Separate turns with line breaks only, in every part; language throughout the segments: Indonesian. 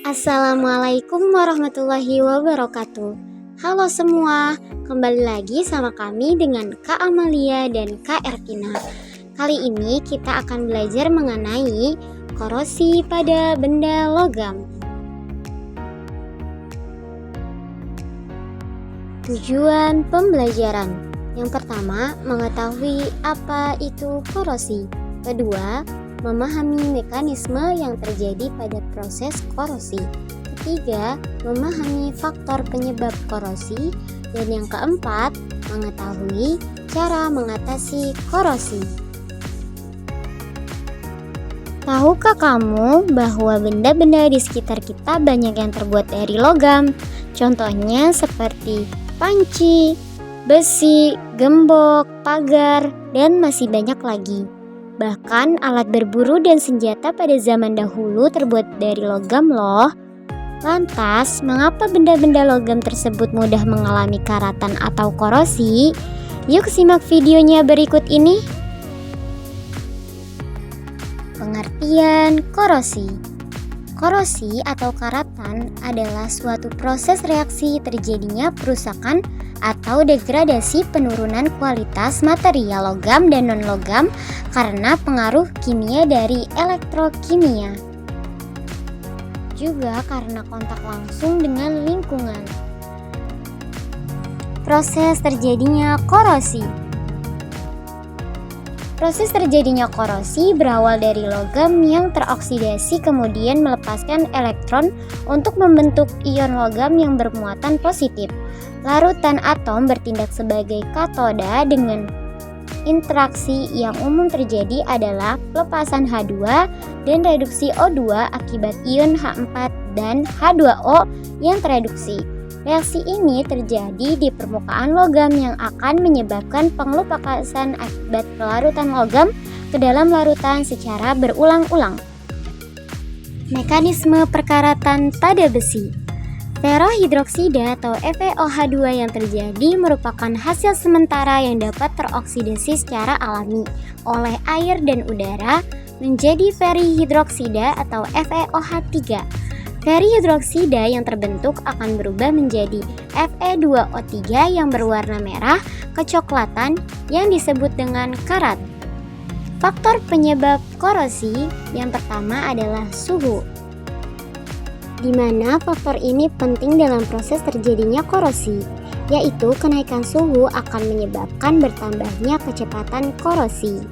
Assalamualaikum warahmatullahi wabarakatuh. Halo semua, kembali lagi sama kami dengan Kak Amalia dan Kak Erkina. Kali ini kita akan belajar mengenai korosi pada benda logam. Tujuan pembelajaran: yang pertama, mengetahui apa itu korosi. Kedua, memahami mekanisme yang terjadi pada proses korosi. Ketiga, memahami faktor penyebab korosi. Dan yang keempat, mengetahui cara mengatasi korosi. Tahukah kamu bahwa benda-benda di sekitar kita banyak yang terbuat dari logam? Contohnya seperti panci, besi, gembok, pagar, dan masih banyak lagi. Bahkan alat berburu dan senjata pada zaman dahulu terbuat dari logam loh. Lantas, mengapa benda-benda logam tersebut mudah mengalami karatan atau korosi? Yuk simak videonya berikut ini. Pengertian korosi. Korosi atau karatan adalah suatu proses reaksi terjadinya perusakan atau degradasi penurunan kualitas material logam dan non-logam karena pengaruh kimia dari elektrokimia. Juga karena kontak langsung dengan lingkungan. Proses terjadinya korosi. Proses terjadinya korosi berawal dari logam yang teroksidasi kemudian melepaskan elektron untuk membentuk ion logam yang bermuatan positif. Larutan atom bertindak sebagai katoda dengan interaksi yang umum terjadi adalah pelepasan H2 dan reduksi O2 akibat ion H4 dan H2O yang tereduksi. Reaksi ini terjadi di permukaan logam yang akan menyebabkan pengelupasan akibat kelarutan logam ke dalam larutan secara berulang-ulang. Mekanisme perkaratan pada besi. Ferohidroksida atau FeOH2 yang terjadi merupakan hasil sementara yang dapat teroksidasi secara alami oleh air dan udara menjadi ferihidroksida atau FeOH3. Ferihidroksida yang terbentuk akan berubah menjadi Fe2O3 yang berwarna merah kecoklatan yang disebut dengan karat. Faktor penyebab korosi yang pertama adalah suhu, di mana faktor ini penting dalam proses terjadinya korosi, yaitu kenaikan suhu akan menyebabkan bertambahnya kecepatan korosi.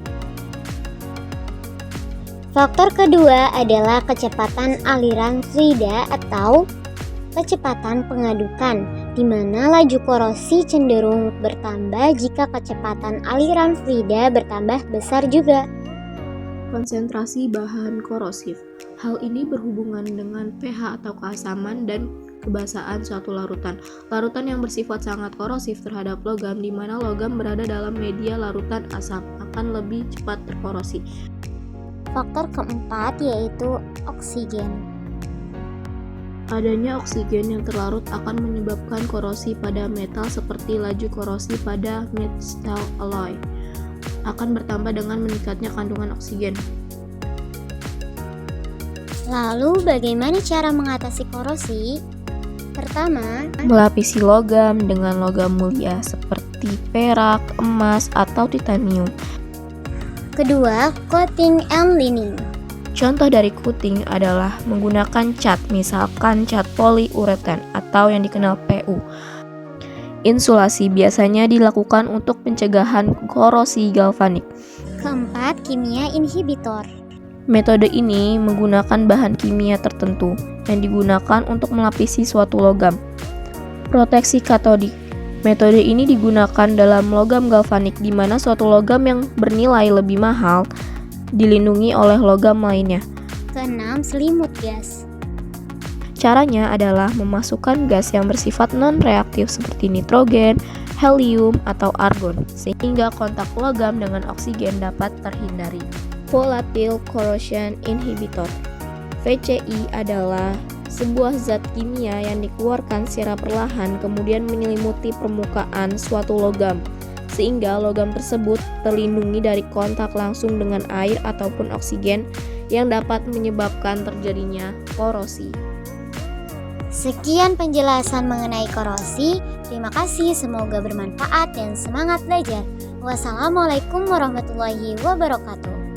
Faktor kedua adalah kecepatan aliran fluida atau kecepatan pengadukan, di mana laju korosi cenderung bertambah jika kecepatan aliran fluida bertambah besar juga.
Konsentrasi bahan korosif. Hal ini berhubungan dengan pH atau keasaman dan kebasaan suatu larutan. Larutan yang bersifat sangat korosif terhadap logam, di mana logam berada dalam media larutan asam, akan lebih cepat terkorosi.
Faktor keempat yaitu oksigen.
Adanya oksigen yang terlarut akan menyebabkan korosi pada metal seperti laju korosi pada metal alloy akan bertambah dengan meningkatnya kandungan oksigen.
Lalu bagaimana cara mengatasi korosi? Pertama,
melapisi logam dengan logam mulia seperti perak, emas, atau titanium.
Kedua, coating and lining.
Contoh dari coating adalah menggunakan cat, misalkan cat poliuretan atau yang dikenal PU. Insulasi biasanya dilakukan untuk pencegahan korosi galvanik.
Keempat, kimia inhibitor.
Metode ini menggunakan bahan kimia tertentu yang digunakan untuk melapisi suatu logam. Proteksi katodik. Metode ini digunakan dalam logam galvanik, di mana suatu logam yang bernilai lebih mahal dilindungi oleh logam lainnya.
Keenam, selimut gas.
Caranya adalah memasukkan gas yang bersifat non-reaktif seperti nitrogen, helium, atau argon, sehingga kontak logam dengan oksigen dapat terhindari. Volatile Corrosion Inhibitor (VCI) adalah sebuah zat kimia yang dikeluarkan secara perlahan kemudian menyelimuti permukaan suatu logam, sehingga logam tersebut terlindungi dari kontak langsung dengan air ataupun oksigen yang dapat menyebabkan terjadinya korosi.
Sekian penjelasan mengenai korosi. Terima kasih, semoga bermanfaat dan semangat belajar. Wassalamualaikum warahmatullahi wabarakatuh.